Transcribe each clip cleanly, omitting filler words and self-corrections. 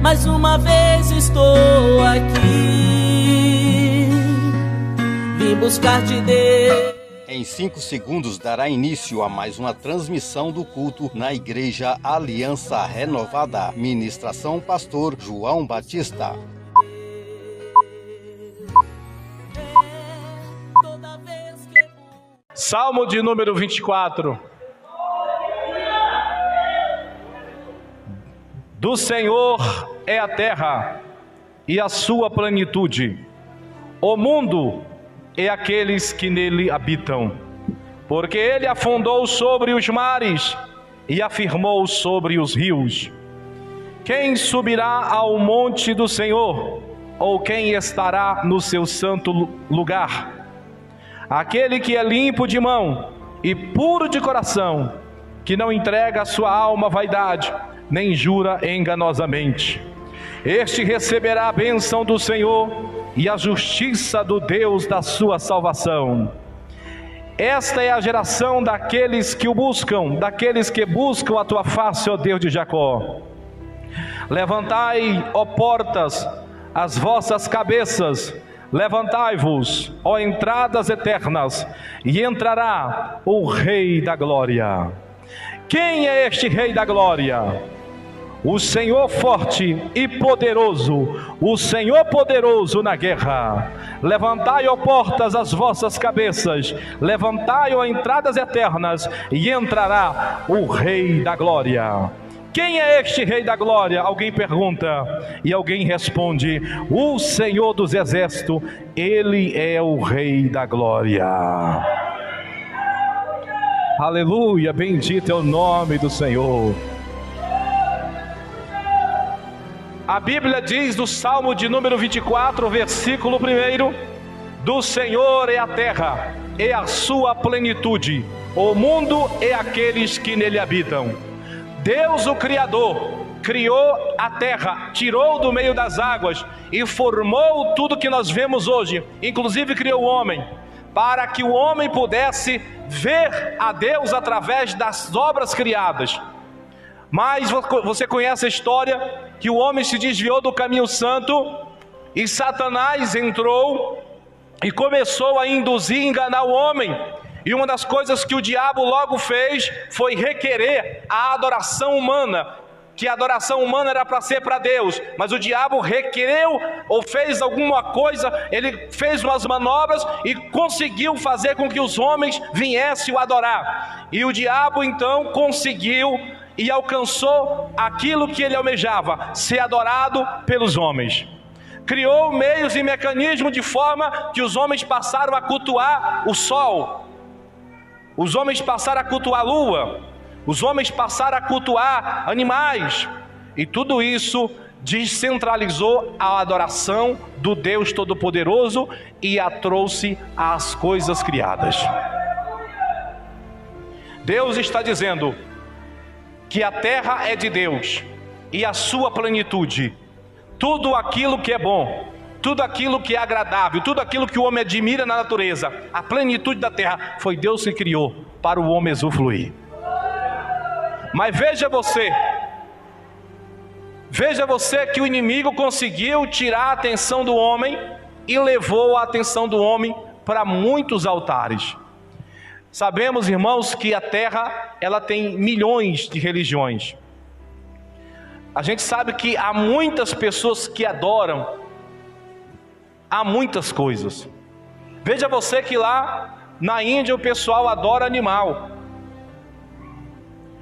mais uma vez estou aqui, vim buscar-te, Deus. Em 5 segundos dará início a mais uma transmissão do culto na Igreja Aliança Renovada. Ministração Pastor João Batista. Salmo de número 24. Do Senhor é a terra e a sua plenitude, o mundo e aqueles que nele habitam. Porque ele afundou sobre os mares e afirmou sobre os rios. Quem subirá ao monte do Senhor, ou quem estará no seu santo lugar? Aquele que é limpo de mão e puro de coração, que não entrega a sua alma à vaidade, nem jura enganosamente. Este receberá a bênção do Senhor e a justiça do Deus da sua salvação. Esta é a geração daqueles que o buscam, daqueles que buscam a tua face, ó Deus de Jacó. Levantai, ó portas, as vossas cabeças, levantai-vos, ó entradas eternas, e entrará o Rei da Glória. Quem é este Rei da Glória? O Senhor forte e poderoso, o Senhor poderoso na guerra. Levantai, ó portas, as vossas cabeças, levantai, ó entradas eternas, e entrará o Rei da Glória. Quem é este Rei da Glória? Alguém pergunta, e alguém responde: o Senhor dos Exércitos, Ele é o Rei da Glória. Aleluia, bendito é o nome do Senhor. A Bíblia diz no Salmo de número 24, versículo 1: do Senhor é a terra e a sua plenitude, o mundo e aqueles que nele habitam. Deus, o Criador, criou a terra, tirou do meio das águas e formou tudo que nós vemos hoje, inclusive criou o homem, para que o homem pudesse ver a Deus através das obras criadas. Mas você conhece a história que o homem se desviou do caminho santo e Satanás entrou e começou a induzir e enganar o homem. E uma das coisas que o diabo logo fez foi requerer a adoração humana, que a adoração humana era para ser para Deus, mas o diabo requereu ou fez alguma coisa, ele fez umas manobras e conseguiu fazer com que os homens viessem o adorar. E o diabo então conseguiu e alcançou aquilo que ele almejava, ser adorado pelos homens. Criou meios e mecanismos de forma que os homens passaram a cultuar o sol, os homens passaram a cultuar a lua, os homens passaram a cultuar animais, e tudo isso descentralizou a adoração do Deus Todo-Poderoso e a trouxe às coisas criadas. Deus está dizendo que a terra é de Deus e a sua plenitude, tudo aquilo que é bom, tudo aquilo que é agradável, tudo aquilo que o homem admira na natureza, a plenitude da terra, foi Deus que criou para o homem usufruir. Mas veja você que o inimigo conseguiu tirar a atenção do homem e levou a atenção do homem para muitos altares. Sabemos, irmãos, que a terra, ela tem milhões de religiões. A gente sabe que há muitas pessoas que adoram a muitas coisas. Veja você que lá na Índia o pessoal adora animal.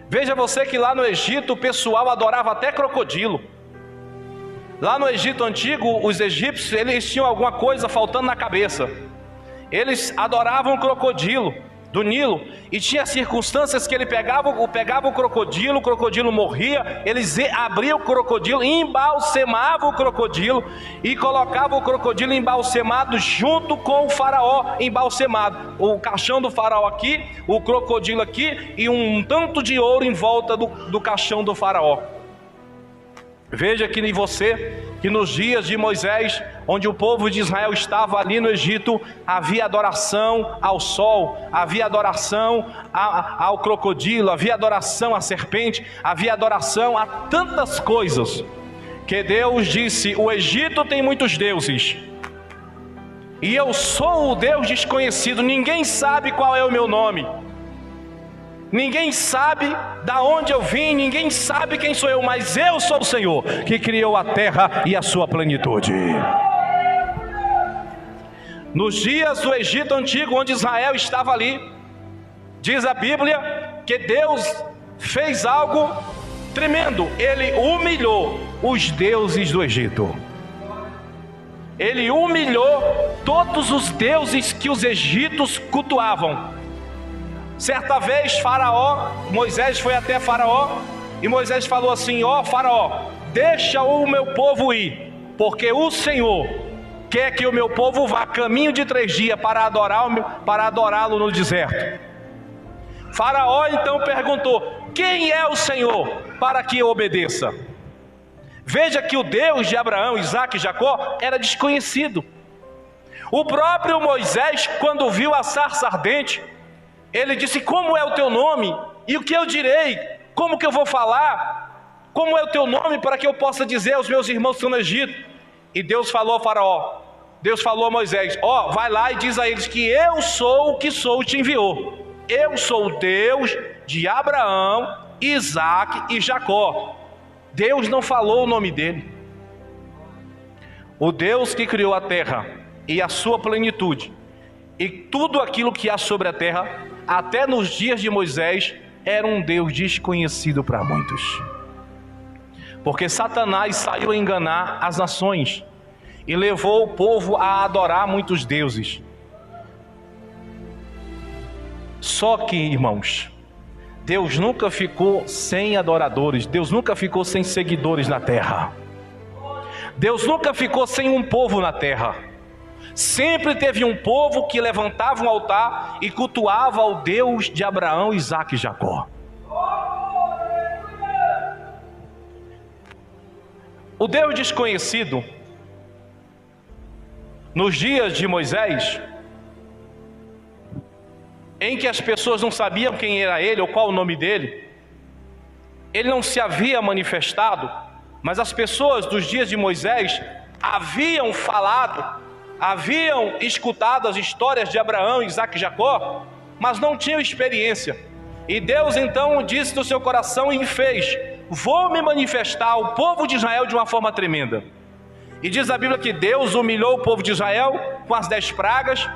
Veja você que lá no Egito o pessoal adorava até crocodilo. Lá no Egito antigo, os egípcios, eles tinham alguma coisa faltando na cabeça. Eles adoravam o crocodilo do Nilo, e tinha circunstâncias que ele pegava o crocodilo morria, eles abriam o crocodilo, embalsemavam o crocodilo e colocavam o crocodilo embalsemado junto com o faraó embalsemado, o caixão do faraó aqui, o crocodilo aqui e um tanto de ouro em volta do caixão do faraó. Veja que em você, que nos dias de Moisés, onde o povo de Israel estava ali no Egito, havia adoração ao sol, havia adoração ao crocodilo, havia adoração à serpente, havia adoração a tantas coisas que Deus disse: o Egito tem muitos deuses, e eu sou o Deus desconhecido, ninguém sabe qual é o meu nome, ninguém sabe da onde eu vim, ninguém sabe quem sou eu, mas eu sou o Senhor que criou a terra e a sua plenitude. Nos dias do Egito antigo, onde Israel estava ali, diz a Bíblia que Deus fez algo tremendo. Ele humilhou os deuses do Egito. Ele humilhou todos os deuses que os egípcios cultuavam. Certa vez Moisés foi até Faraó, e Moisés falou assim: ó Faraó, deixa o meu povo ir, porque o Senhor quer que o meu povo vá caminho de 3 dias para adorá-lo no deserto. Faraó então perguntou: quem é o Senhor para que eu obedeça? Veja que o Deus de Abraão, Isaque e Jacó era desconhecido. O próprio Moisés, quando viu a sarça ardente, ele disse: como é o teu nome? E o que eu direi? Como que eu vou falar? Como é o teu nome para que eu possa dizer aos meus irmãos que estão no Egito? E Deus falou a Faraó, Deus falou a Moisés: ó, vai lá e diz a eles que eu sou o que sou e te enviou. Eu sou o Deus de Abraão, Isaque e Jacó. Deus não falou o nome dele. O Deus que criou a terra e a sua plenitude, e tudo aquilo que há sobre a terra, até nos dias de Moisés, era um Deus desconhecido para muitos. Porque Satanás saiu a enganar as nações e levou o povo a adorar muitos deuses. Só que, irmãos, Deus nunca ficou sem adoradores, Deus nunca ficou sem seguidores na terra. Deus nunca ficou sem um povo na terra. Sempre teve um povo que levantava um altar e cultuava ao Deus de Abraão, Isaque e Jacó. O Deus desconhecido, nos dias de Moisés, em que as pessoas não sabiam quem era ele ou qual o nome dele, ele não se havia manifestado, mas as pessoas dos dias de Moisés haviam falado, haviam escutado as histórias de Abraão, Isaque e Jacó, mas não tinham experiência. E Deus então disse no seu coração e fez: vou me manifestar ao povo de Israel de uma forma tremenda. E diz a Bíblia que Deus humilhou o povo de Israel com as 10 pragas.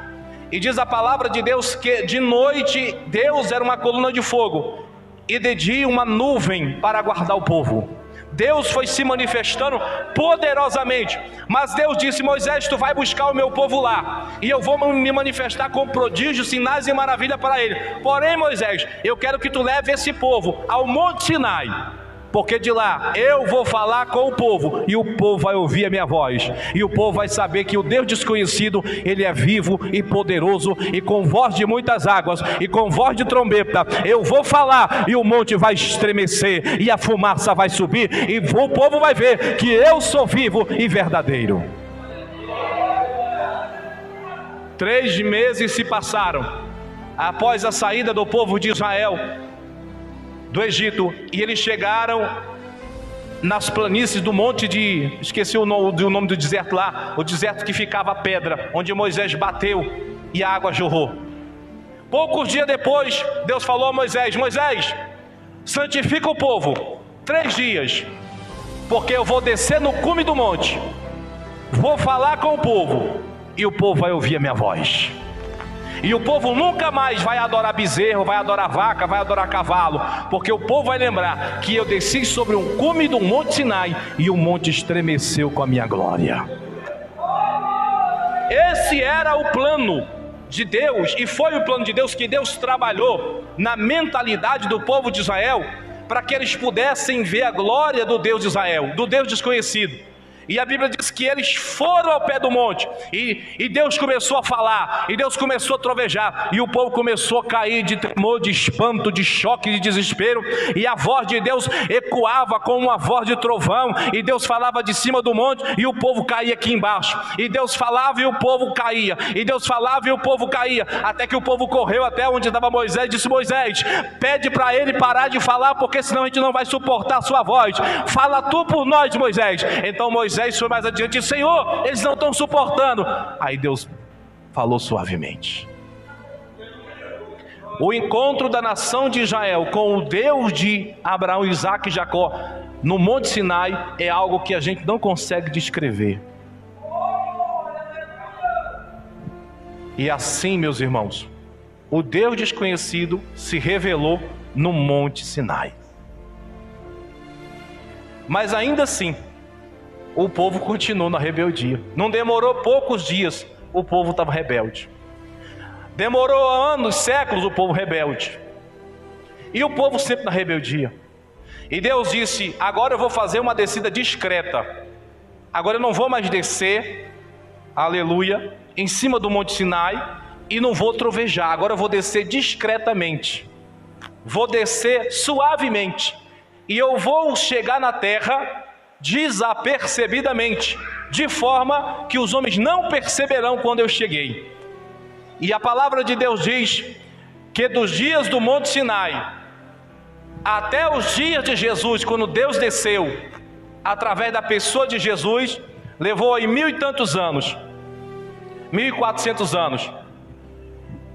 E diz a palavra de Deus que de noite Deus era uma coluna de fogo e de dia uma nuvem para guardar o povo. Deus foi se manifestando poderosamente, mas Deus disse: Moisés, tu vai buscar o meu povo lá, e eu vou me manifestar com prodígios, sinais e maravilha para ele. Porém, Moisés, eu quero que tu leve esse povo ao Monte Sinai, porque de lá eu vou falar com o povo, e o povo vai ouvir a minha voz, e o povo vai saber que o Deus desconhecido, ele é vivo e poderoso, e com voz de muitas águas, e com voz de trombeta, eu vou falar, e o monte vai estremecer, e a fumaça vai subir, e o povo vai ver que eu sou vivo e verdadeiro. 3 meses se passaram, após a saída do povo de Israel do Egito, e eles chegaram nas planícies do monte de... esqueci o nome do deserto lá, o deserto que ficava a pedra, onde Moisés bateu e a água jorrou. Poucos dias depois, Deus falou a Moisés: Moisés, santifica o povo 3 dias, porque eu vou descer no cume do monte, vou falar com o povo, e o povo vai ouvir a minha voz. E o povo nunca mais vai adorar bezerro, vai adorar vaca, vai adorar cavalo, porque o povo vai lembrar que eu desci sobre um cume do Monte Sinai e o monte estremeceu com a minha glória. Esse era o plano de Deus, e foi o plano de Deus que Deus trabalhou na mentalidade do povo de Israel, para que eles pudessem ver a glória do Deus de Israel, do Deus desconhecido. E a Bíblia diz que eles foram ao pé do monte, e Deus começou a falar, e Deus começou a trovejar, e o povo começou a cair de tremor, de espanto, de choque, de desespero, e a voz de Deus ecoava como uma voz de trovão, e Deus falava de cima do monte, e o povo caía aqui embaixo, e Deus falava e o povo caía, e Deus falava e o povo caía, até que o povo correu até onde estava Moisés e disse: Moisés, pede para ele parar de falar, porque senão a gente não vai suportar a sua voz, fala tu por nós, Moisés. Então Moisés foi mais adiante e disse: Senhor, eles não estão suportando. Aí Deus falou suavemente. O encontro da nação de Israel com o Deus de Abraão, Isaque e Jacó no Monte Sinai é algo que a gente não consegue descrever. E assim, meus irmãos, o Deus desconhecido se revelou no Monte Sinai. Mas ainda assim, o povo continuou na rebeldia. Não demorou poucos dias, o povo estava rebelde. Demorou anos, séculos, o povo rebelde. E o povo sempre na rebeldia. E Deus disse: agora eu vou fazer uma descida discreta. Agora eu não vou mais descer, aleluia, em cima do Monte Sinai, e não vou trovejar. Agora eu vou descer discretamente. Vou descer suavemente. E eu vou chegar na terra desapercebidamente, de forma que os homens não perceberão quando eu cheguei. E a palavra de Deus diz que dos dias do Monte Sinai até os dias de Jesus, quando Deus desceu através da pessoa de Jesus, levou aí 1000 e tantos anos, 1400 anos.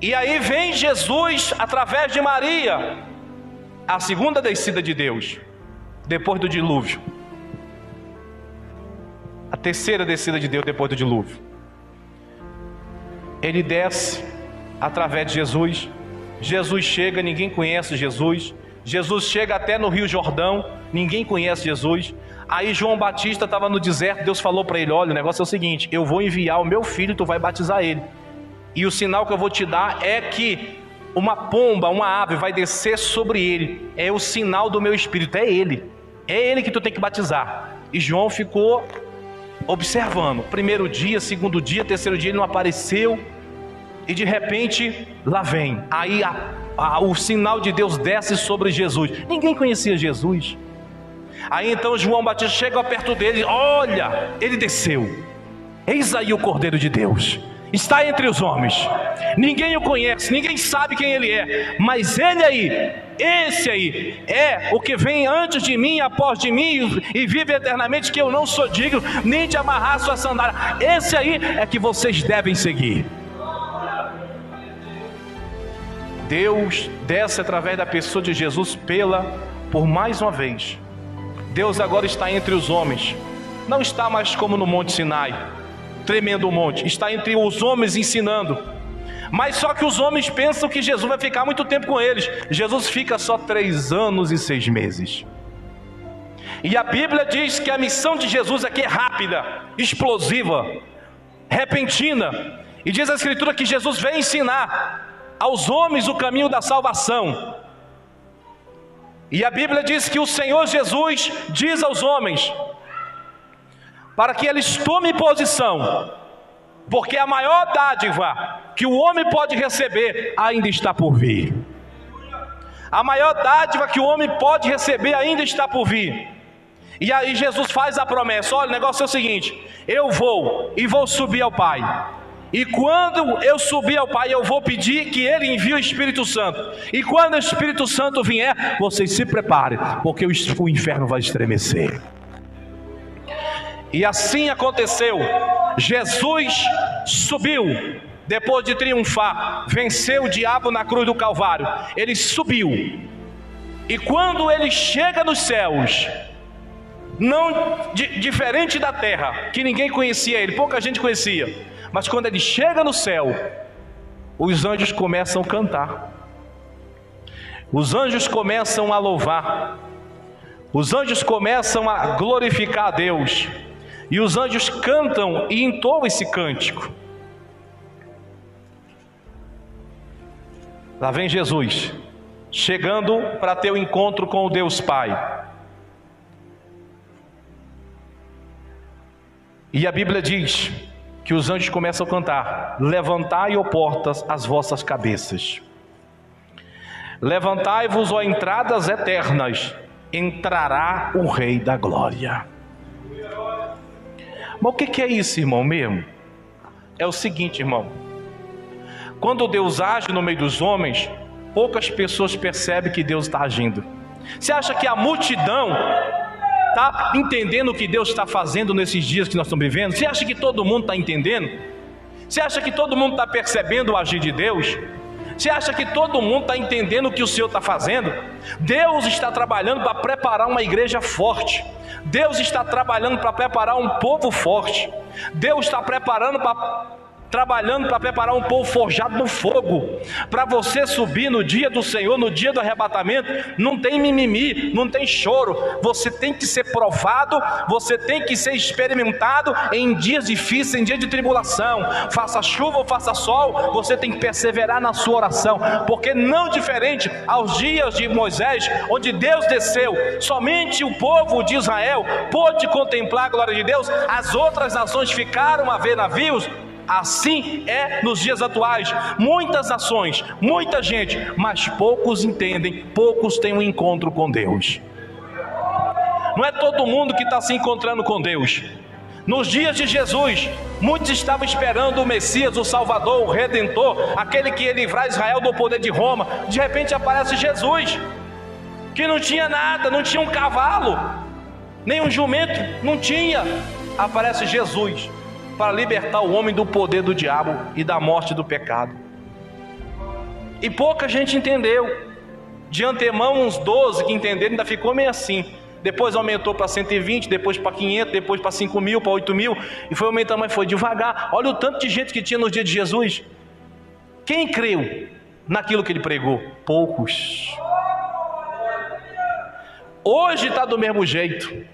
E aí vem Jesus através de Maria, a segunda descida de Deus, depois do dilúvio. A terceira descida de Deus depois do dilúvio. Ele desce através de Jesus. Jesus chega, ninguém conhece Jesus. Jesus chega até no Rio Jordão, ninguém conhece Jesus. Aí João Batista estava no deserto, Deus falou para ele: olha, o negócio é o seguinte, eu vou enviar o meu filho, tu vai batizar ele. E o sinal que eu vou te dar é que uma pomba, uma ave vai descer sobre ele. É o sinal do meu espírito, é ele que tu tem que batizar. E João ficou observando. Primeiro dia, segundo dia, terceiro dia, ele não apareceu. E de repente, lá vem. Aí o sinal de Deus desce sobre Jesus. Ninguém conhecia Jesus. Aí então João Batista chega perto dele: olha, ele desceu. Eis aí o Cordeiro de Deus. Está entre os homens. Ninguém o conhece, ninguém sabe quem ele é. Mas ele aí, esse aí, é o que vem antes de mim, após de mim, e vive eternamente, que eu não sou digno nem de amarrar sua sandália. Esse aí é que vocês devem seguir. Deus desce através da pessoa de Jesus por mais uma vez. Deus agora está entre os homens. Não está mais como no Monte Sinai, tremendo monte. Está entre os homens ensinando. Mas só que os homens pensam que Jesus vai ficar muito tempo com eles. Jesus fica só 3 anos e 6 meses. E a Bíblia diz que a missão de Jesus aqui é rápida, explosiva, repentina. E diz a Escritura que Jesus veio ensinar aos homens o caminho da salvação. E a Bíblia diz que o Senhor Jesus diz aos homens para que eles tomem posição, porque a maior dádiva que o homem pode receber ainda está por vir. A maior dádiva que o homem pode receber ainda está por vir. E aí Jesus faz a promessa: olha, o negócio é o seguinte, eu vou subir ao Pai. E quando eu subir ao Pai, eu vou pedir que Ele envie o Espírito Santo. E quando o Espírito Santo vier, vocês se preparem, porque o inferno vai estremecer. E assim aconteceu. Jesus subiu, depois de triunfar, venceu o diabo na cruz do Calvário. Ele subiu. E quando Ele chega nos céus, não diferente da terra, que ninguém conhecia Ele, pouca gente conhecia. Mas quando Ele chega no céu, os anjos começam a cantar. Os anjos começam a louvar. Os anjos começam a glorificar a Deus. E os anjos cantam e entoam esse cântico. Lá vem Jesus, chegando para ter o encontro com o Deus Pai. E a Bíblia diz que os anjos começam a cantar: levantai, ó portas, as vossas cabeças. Levantai-vos, ó entradas eternas, entrará o Rei da Glória. Mas o que é isso, irmão mesmo? É o seguinte, irmão: quando Deus age no meio dos homens, poucas pessoas percebem que Deus está agindo. Você acha que a multidão está entendendo o que Deus está fazendo nesses dias que nós estamos vivendo? Você acha que todo mundo está entendendo? Você acha que todo mundo está percebendo o agir de Deus? Você acha que todo mundo está entendendo o que o Senhor está fazendo? Deus está trabalhando para preparar uma igreja forte. Deus está trabalhando para preparar um povo forte. Deus está trabalhando para preparar um povo forjado no fogo. Para você subir no dia do Senhor, no dia do arrebatamento, não tem mimimi, não tem choro. Você tem que ser provado, você tem que ser experimentado em dias difíceis, em dias de tribulação. Faça chuva ou faça sol, você tem que perseverar na sua oração, porque não diferente aos dias de Moisés, onde Deus desceu, somente o povo de Israel pôde contemplar a glória de Deus, as outras nações ficaram a ver navios. Assim é nos dias atuais. Muitas nações, muita gente, mas poucos entendem, poucos têm um encontro com Deus. Não é todo mundo que está se encontrando com Deus. Nos dias de Jesus, muitos estavam esperando o Messias, o Salvador, o Redentor, aquele que ia livrar Israel do poder de Roma. De repente aparece Jesus, que não tinha nada, não tinha um cavalo, nem um jumento, não tinha. Aparece Jesus para libertar o homem do poder do diabo e da morte do pecado. E pouca gente entendeu. De antemão, uns 12 que entenderam, ainda ficou meio assim. Depois aumentou para 120, depois para 500, depois para 5 mil, para 8 mil. E foi aumentando, mas foi devagar. Olha o tanto de gente que tinha no dia de Jesus. Quem creu naquilo que ele pregou? Poucos. Hoje está do mesmo jeito.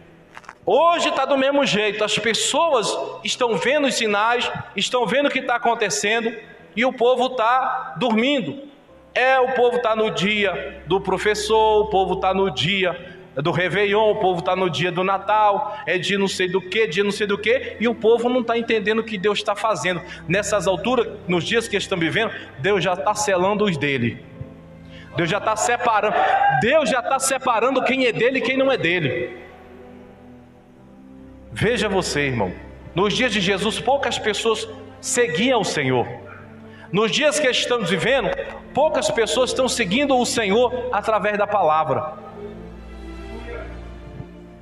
Hoje está do mesmo jeito. As pessoas estão vendo os sinais, estão vendo o que está acontecendo, e o povo está dormindo. O povo está no dia do professor, o povo está no dia do Réveillon, o povo está no dia do Natal, é dia não sei do que, dia não sei do que, e o povo não está entendendo o que Deus está fazendo. Nessas alturas, nos dias que estão vivendo, Deus já está selando os dele. Deus já está separando quem é dele e quem não é dele. Veja você, irmão, nos dias de Jesus poucas pessoas seguiam o Senhor. Nos dias que estamos vivendo, poucas pessoas estão seguindo o Senhor através da palavra.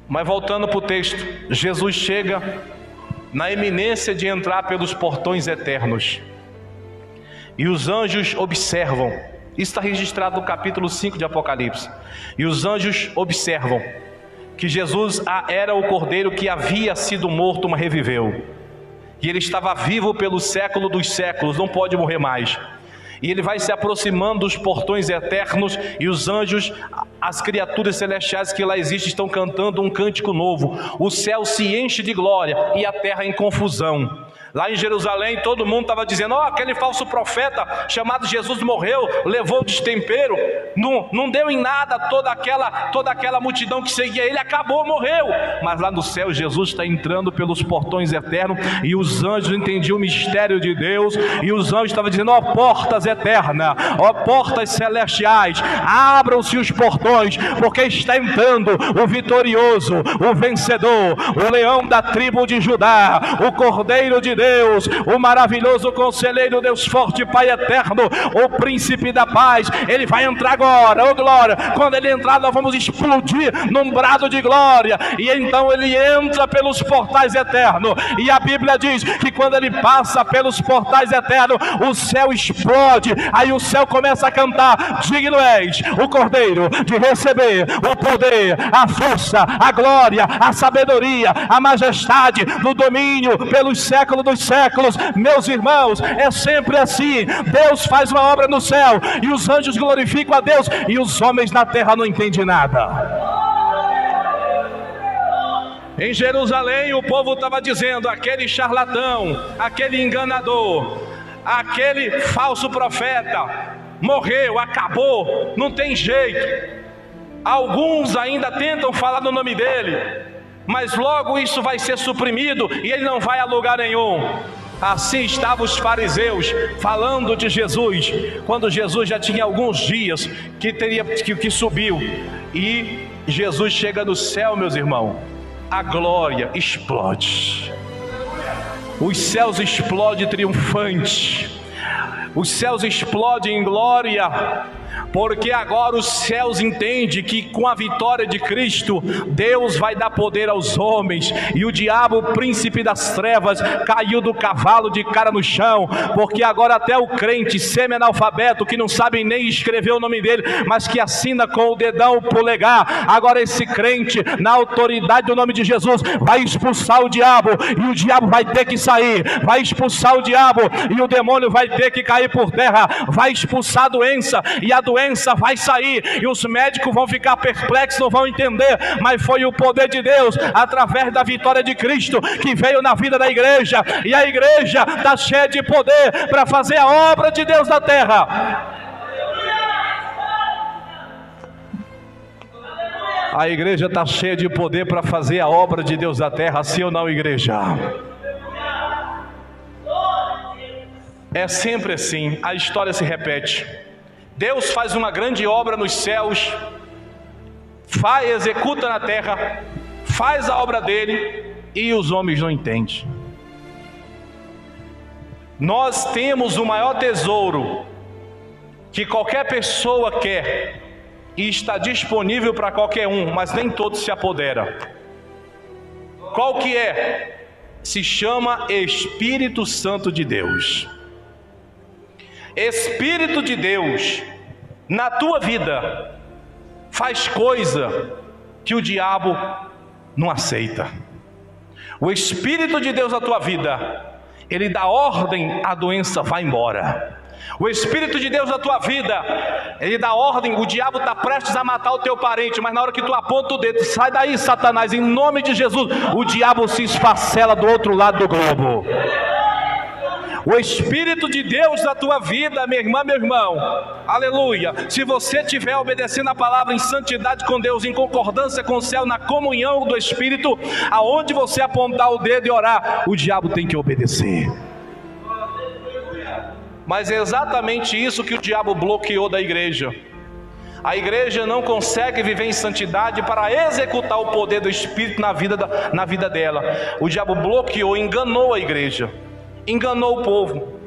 Mas voltando para o texto, Jesus chega na iminência de entrar pelos portões eternos, e os anjos observam. Isso está registrado no capítulo 5 de Apocalipse. E os anjos observam que Jesus era o Cordeiro que havia sido morto, mas reviveu. E ele estava vivo pelo século dos séculos, não pode morrer mais. E ele vai se aproximando dos portões eternos, e os anjos, as criaturas celestiais que lá existem, estão cantando um cântico novo. O céu se enche de glória e a terra em confusão. Lá em Jerusalém todo mundo estava dizendo: aquele falso profeta chamado Jesus morreu, levou o destempero, não deu em nada toda aquela multidão que seguia ele, acabou, morreu. Mas lá no céu Jesus está entrando pelos portões eternos, e os anjos entendiam o mistério de Deus, e os anjos estavam dizendo: portas eternas, portas celestiais, abram-se os portões, porque está entrando o vitorioso, o vencedor, o leão da tribo de Judá, o Cordeiro de Deus, o maravilhoso conselheiro, Deus forte, Pai eterno, o príncipe da paz. Ele vai entrar agora, glória. Quando ele entrar, nós vamos explodir num brado de glória. E então ele entra pelos portais eternos, e a Bíblia diz que quando ele passa pelos portais eternos, o céu explode. Aí o céu começa a cantar: digno és o Cordeiro de receber o poder, a força, a glória, a sabedoria, a majestade, no domínio pelos séculos dos séculos. Meus irmãos, é sempre assim. Deus faz uma obra no céu, e os anjos glorificam a Deus, e os homens na terra não entendem nada. Em Jerusalém o povo estava dizendo: aquele charlatão, aquele enganador, aquele falso profeta morreu, acabou, não tem jeito. Alguns ainda tentam falar no nome dele, mas logo isso vai ser suprimido e ele não vai a lugar nenhum. Assim estavam os fariseus falando de Jesus, quando Jesus já tinha alguns dias que subiu, e Jesus chega no céu, meus irmãos, a glória explode, os céus explodem triunfantes, os céus explodem em glória, porque agora os céus entendem que com a vitória de Cristo, Deus vai dar poder aos homens, e o diabo, o príncipe das trevas, caiu do cavalo de cara no chão, porque agora até o crente semi-analfabeto, que não sabe nem escrever o nome dele, mas que assina com o dedão o polegar, agora esse crente, na autoridade do nome de Jesus, vai expulsar o diabo, e o diabo vai ter que sair, vai expulsar o diabo, e o demônio vai ter que cair por terra, vai expulsar a doença, e a doença vai sair, e os médicos vão ficar perplexos, não vão entender, mas foi o poder de Deus, através da vitória de Cristo, que veio na vida da igreja, e a igreja está cheia de poder para fazer a obra de Deus na terra. A igreja está cheia de poder para fazer a obra de Deus na terra, sim ou não, igreja? É sempre assim, a história se repete. Deus faz uma grande obra nos céus, executa na terra, faz a obra dele, e os homens não entendem. Nós temos o maior tesouro que qualquer pessoa quer, e está disponível para qualquer um, mas nem todos se apoderam. Qual que é? Se chama Espírito Santo de Deus. Espírito de Deus na tua vida faz coisa que o diabo não aceita. O Espírito de Deus na tua vida, ele dá ordem, a doença vai embora. O Espírito de Deus na tua vida, ele dá ordem, o diabo está prestes a matar o teu parente, mas na hora que tu aponta o dedo, sai daí, Satanás, em nome de Jesus, o diabo se esfacela do outro lado do globo. O Espírito de Deus na tua vida, minha irmã, meu irmão, aleluia, se você estiver obedecendo a palavra em santidade com Deus, em concordância com o céu, na comunhão do Espírito, aonde você apontar o dedo e orar, o diabo tem que obedecer. Mas é exatamente isso que o diabo bloqueou da igreja. A igreja não consegue viver em santidade para executar o poder do Espírito na vida dela. O diabo bloqueou, enganou a igreja, enganou o povo.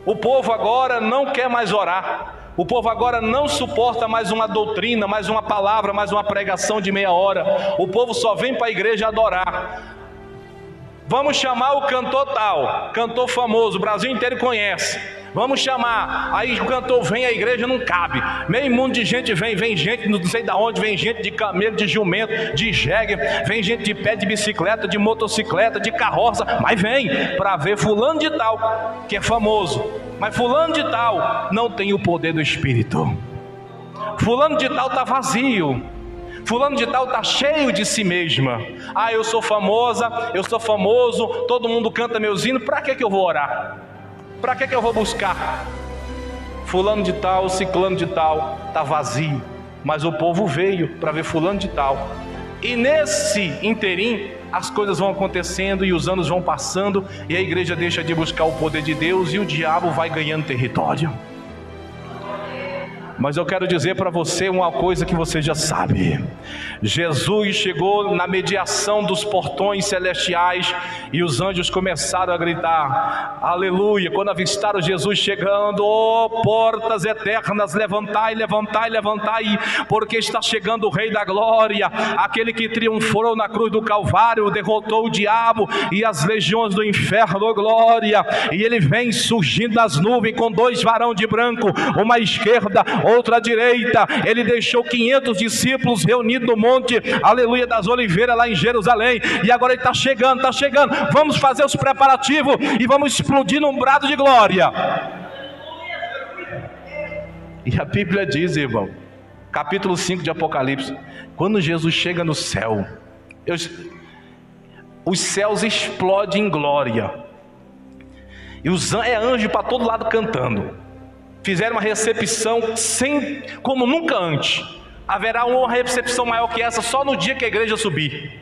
O povo agora não quer mais orar. O povo agora não suporta mais uma doutrina, mais uma palavra, mais uma pregação de meia hora. O povo só vem para a igreja adorar. Vamos chamar o cantor tal, cantor famoso, o Brasil inteiro conhece. Vamos chamar, aí o cantor vem, a igreja não cabe. Meio mundo de gente vem gente não sei de onde, vem gente de camelo, de jumento, de jegue, vem gente de pé de bicicleta, de motocicleta, de carroça, mas vem para ver fulano de tal, que é famoso. Mas fulano de tal não tem o poder do Espírito. Fulano de tal está vazio. Fulano de tal está cheio de si mesma. Ah, eu sou famosa, eu sou famoso, todo mundo canta meus hinos, para que eu vou orar? Para que eu vou buscar? Fulano de tal, ciclano de tal, está vazio. Mas o povo veio para ver fulano de tal. E nesse interim, as coisas vão acontecendo e os anos vão passando, e a igreja deixa de buscar o poder de Deus e o diabo vai ganhando território. Mas eu quero dizer para você uma coisa que você já sabe. Jesus chegou na mediação dos portões celestiais e os anjos começaram a gritar, aleluia, quando avistaram Jesus chegando, ó portas eternas, levantai, levantai, levantai, porque está chegando o Rei da Glória, aquele que triunfou na cruz do Calvário, derrotou o diabo e as legiões do inferno, glória, e ele vem surgindo das nuvens com 2 varões de branco, uma à esquerda, outra à direita. Ele deixou 500 discípulos reunidos no monte, aleluia, das oliveiras lá em Jerusalém, e agora ele está chegando, vamos fazer os preparativos e vamos explodir num brado de glória. E a Bíblia diz, irmão, capítulo 5 de Apocalipse, quando Jesus chega no céu, os céus explodem em glória, e é anjo para todo lado cantando. Fizeram uma recepção como nunca antes. Haverá uma recepção maior que essa só no dia que a igreja subir.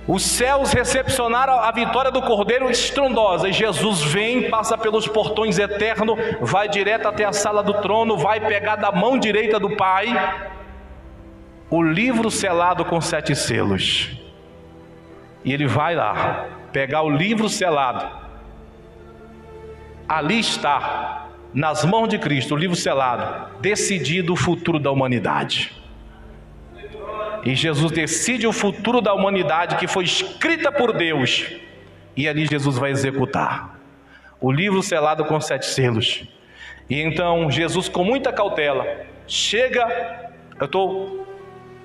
Os céus recepcionaram a vitória do Cordeiro estrondosa, e Jesus vem, passa pelos portões eternos, vai direto até a sala do trono, vai pegar da mão direita do Pai o livro selado com 7 selos. E ele vai lá pegar o livro selado. Ali está, nas mãos de Cristo, o livro selado, decidido o futuro da humanidade. E Jesus decide o futuro da humanidade que foi escrita por Deus. E ali Jesus vai executar o livro selado com 7 selos. E então Jesus, com muita cautela, chega,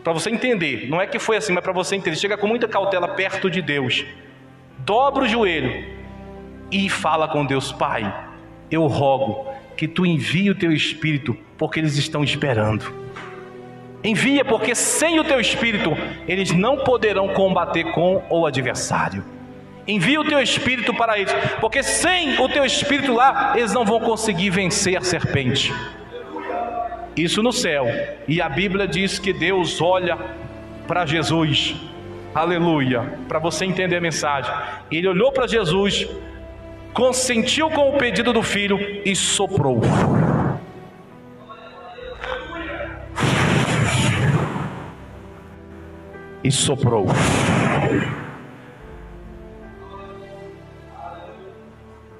para você entender, não é que foi assim, mas para você entender, chega com muita cautela perto de Deus, dobra o joelho e fala com Deus: Pai, eu rogo que tu envie o teu Espírito, porque eles estão esperando. Envia, porque sem o teu Espírito eles não poderão combater com o adversário. Envia o teu Espírito para eles, porque sem o teu Espírito lá eles não vão conseguir vencer a serpente. Isso no céu. E a Bíblia diz que Deus olha para Jesus, aleluia, para você entender a mensagem. Ele olhou para Jesus, consentiu com o pedido do filho e soprou. E soprou.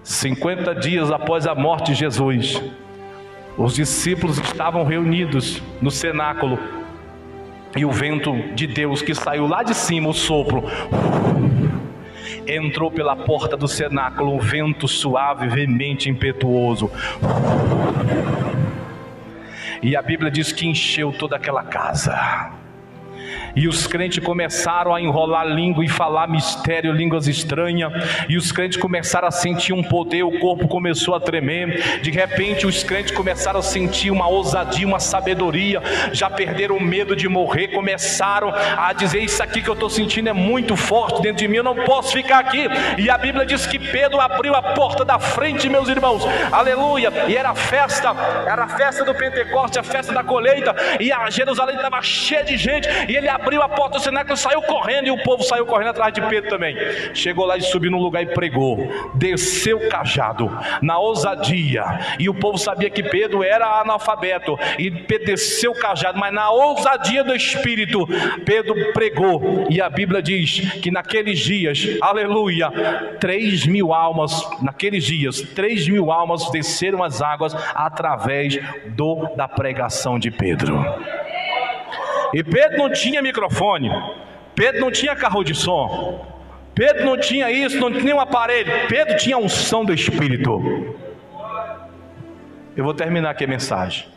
Cinquenta dias após a morte de Jesus, os discípulos estavam reunidos no cenáculo, e o vento de Deus que saiu lá de cima, o sopro, entrou pela porta do cenáculo, um vento suave, veemente, impetuoso. E a Bíblia diz que encheu toda aquela casa. E os crentes começaram a enrolar língua e falar mistério, línguas estranhas. E os crentes começaram a sentir um poder, o corpo começou a tremer. De repente os crentes começaram a sentir uma ousadia, uma sabedoria. Já perderam o medo de morrer, começaram a dizer: isso aqui que eu estou sentindo é muito forte dentro de mim, eu não posso ficar aqui. E a Bíblia diz que Pedro abriu a porta da frente, meus irmãos, aleluia. E era a festa do Pentecoste, a festa da colheita. E a Jerusalém estava cheia de gente. E ele abriu a porta do cenáculo e saiu correndo, e o povo saiu correndo atrás de Pedro também. Chegou lá e subiu num lugar e pregou, desceu o cajado, na ousadia, e o povo sabia que Pedro era analfabeto, e Pedro desceu o cajado, mas na ousadia do Espírito, Pedro pregou. E a Bíblia diz que naqueles dias, aleluia, 3.000 almas, naqueles dias, 3.000 almas desceram as águas através da pregação de Pedro. E Pedro não tinha microfone, Pedro não tinha carro de som, Pedro não tinha isso, não tinha um aparelho. Pedro tinha a unção do Espírito. Eu vou terminar aqui a mensagem.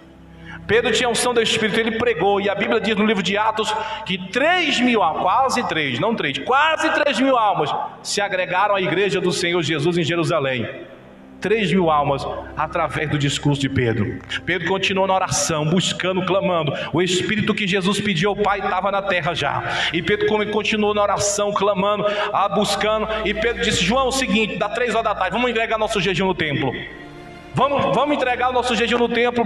Pedro tinha a unção do Espírito, ele pregou. E a Bíblia diz no livro de Atos que 3.000 almas, quase 3.000 almas se agregaram à igreja do Senhor Jesus em Jerusalém. 3.000 almas através do discurso de Pedro. Pedro continuou na oração, buscando, clamando. O Espírito que Jesus pediu ao Pai estava na terra já. E Pedro continuou na oração, clamando, buscando. E Pedro disse: João, é o seguinte, dá 3 horas da tarde, vamos entregar nosso jejum no templo. Vamos entregar o nosso jejum no templo.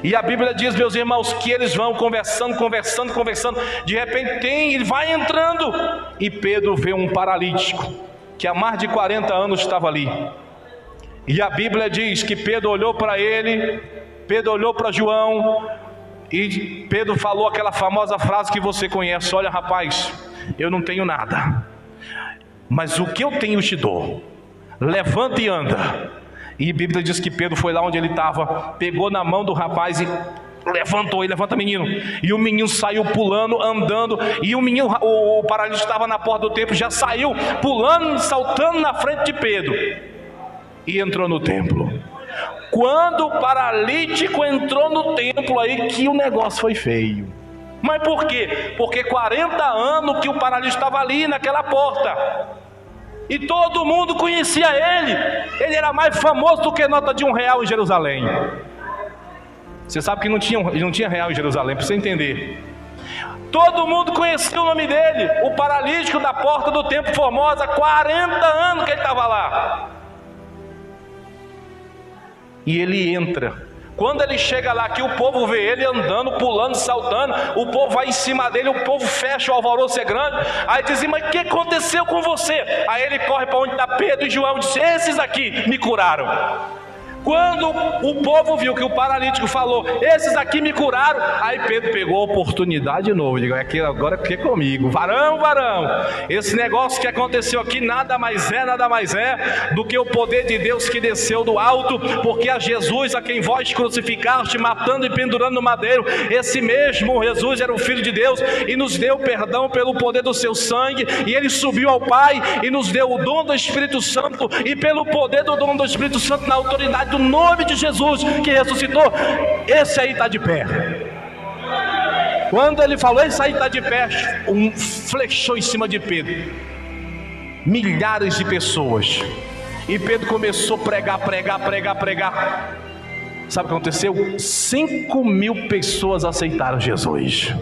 E a Bíblia diz, meus irmãos, que eles vão conversando. De repente ele vai entrando, e Pedro vê um paralítico que há mais de 40 anos estava ali. E a Bíblia diz que Pedro olhou para ele, Pedro olhou para João, e Pedro falou aquela famosa frase que você conhece: olha, rapaz, eu não tenho nada, mas o que eu tenho eu te dou. Levanta e anda. E a Bíblia diz que Pedro foi lá onde ele estava, pegou na mão do rapaz e levantou. E levanta, menino. E o menino saiu pulando, andando. E o paralítico estava na porta do templo, já saiu pulando, saltando na frente de Pedro. E entrou no templo. Quando o paralítico entrou no templo, aí que o negócio foi feio. Mas por quê? Porque 40 anos que o paralítico estava ali naquela porta, e todo mundo conhecia ele. Ele era mais famoso do que nota de R$1 em Jerusalém. Você sabe que não tinha real em Jerusalém, para você entender. Todo mundo conhecia o nome dele. O paralítico da porta do templo Formosa, 40 anos que ele estava lá. E ele entra Quando ele chega lá, que o povo vê ele andando, pulando, saltando, o povo vai em cima dele, o povo fecha, o alvoroço é grande. Aí dizem: mas o que aconteceu com você? Aí ele corre para onde está Pedro e João e diz: esses aqui me curaram. Quando o povo viu que o paralítico falou: esses aqui me curaram, aí Pedro pegou a oportunidade de novo. Digo: agora é comigo, varão, esse negócio que aconteceu aqui nada mais é do que o poder de Deus que desceu do alto, porque a Jesus a quem vós crucificaste, matando e pendurando no madeiro, esse mesmo Jesus era o Filho de Deus e nos deu perdão pelo poder do seu sangue, e ele subiu ao Pai e nos deu o dom do Espírito Santo, e pelo poder do dom do Espírito Santo, na autoridade do nome de Jesus que ressuscitou, esse aí está de pé. Quando ele falou: esse aí está de pé, flechou em cima de Pedro, milhares de pessoas, e Pedro começou a pregar. Sabe o que aconteceu? 5.000 pessoas aceitaram Jesus.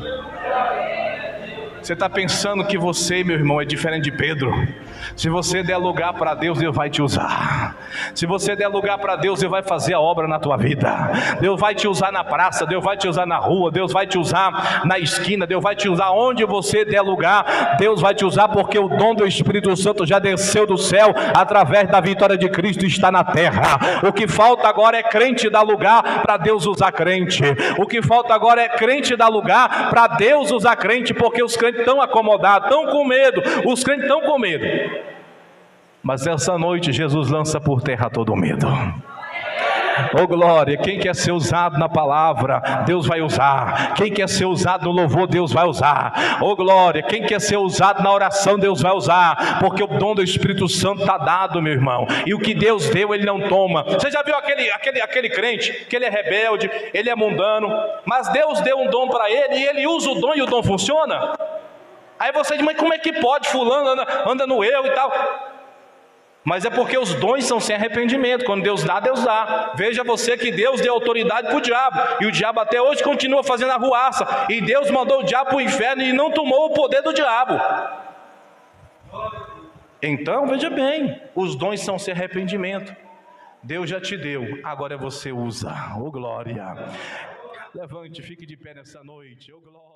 Você está pensando que você, meu irmão, é diferente de Pedro? Se você der lugar para Deus, Deus vai te usar. Se você der lugar para Deus, Deus vai fazer a obra na tua vida. Deus vai te usar na praça, Deus vai te usar na rua, Deus vai te usar na esquina, Deus vai te usar onde você der lugar. Deus vai te usar, porque o dom do Espírito Santo já desceu do céu, através da vitória de Cristo está na terra. O que falta agora é crente dar lugar para Deus usar crente. O que falta agora é crente dar lugar para Deus usar crente, porque os crentes estão acomodados, estão com medo, os crentes estão com medo. Mas essa noite Jesus lança por terra todo o medo. Oh glória, quem quer ser usado na palavra, Deus vai usar. Quem quer ser usado no louvor, Deus vai usar. Oh glória, quem quer ser usado na oração, Deus vai usar. Porque o dom do Espírito Santo está dado, meu irmão. E o que Deus deu, Ele não toma. Você já viu aquele crente, que ele é rebelde, ele é mundano, mas Deus deu um dom para ele, e ele usa o dom e o dom funciona? Aí você diz: mas como é que pode? Fulano anda no eu e tal. Mas é porque os dons são sem arrependimento. Quando Deus dá, Deus dá. Veja você que Deus deu autoridade para o diabo, e o diabo até hoje continua fazendo arruaça, e Deus mandou o diabo para o inferno e não tomou o poder do diabo. Então veja bem, os dons são sem arrependimento. Deus já te deu, agora você usa. Oh glória. Levante, fique de pé nessa noite. Oh glória.